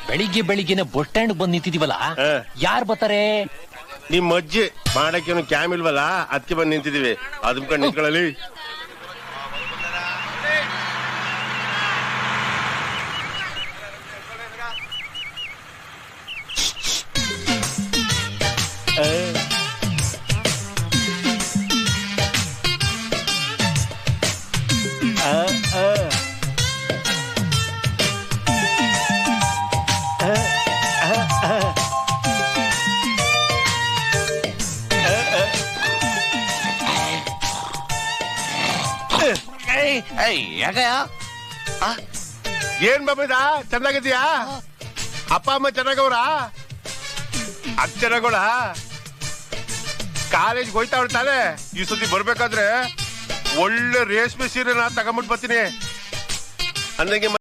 ಬೆಳಿಗ್ಗೆ ಬೆಳಿಗ್ಗೆನೆ bus stand ಬಂದ್ ನಿಂತಿದೀವಲ್ಲ, ಯಾರು ಬರ್ತಾರೆ? ನಿಮ್ ಅಜ್ಜಿ ಮಾಡಕ್ಕೆ ಕ್ಯಾಮ್ ಇಲ್ವಲ್ಲ, ಅದಕ್ಕೆ ಬಂದ್ ನಿಂತಿದೀವಿ. ಅದ್ ನಿಂತ್ಕೊಳ್ಳಲಿ. ಏನ್ ಬಾಬಿದ, ಚೆನ್ನಾಗಿದ್ಯಾ? ಅಪ್ಪ ಅಮ್ಮ ಚೆನ್ನಾಗವ್ರ? ಅದ್ ಚೆನ್ನಾಗೋಳ? ಕಾಲೇಜ್ ಹೋಯ್ತಾ ತಾನೆ? ಈ ಸತಿ ಬರ್ಬೇಕಾದ್ರೆ ಒಳ್ಳೆ ರೇಷ್ಮೆ ಸೀರೆ ನಾ ತಗೊಂಬಿಟ್ಟು ಬರ್ತೀನಿ ಅಂದಂಗೆ.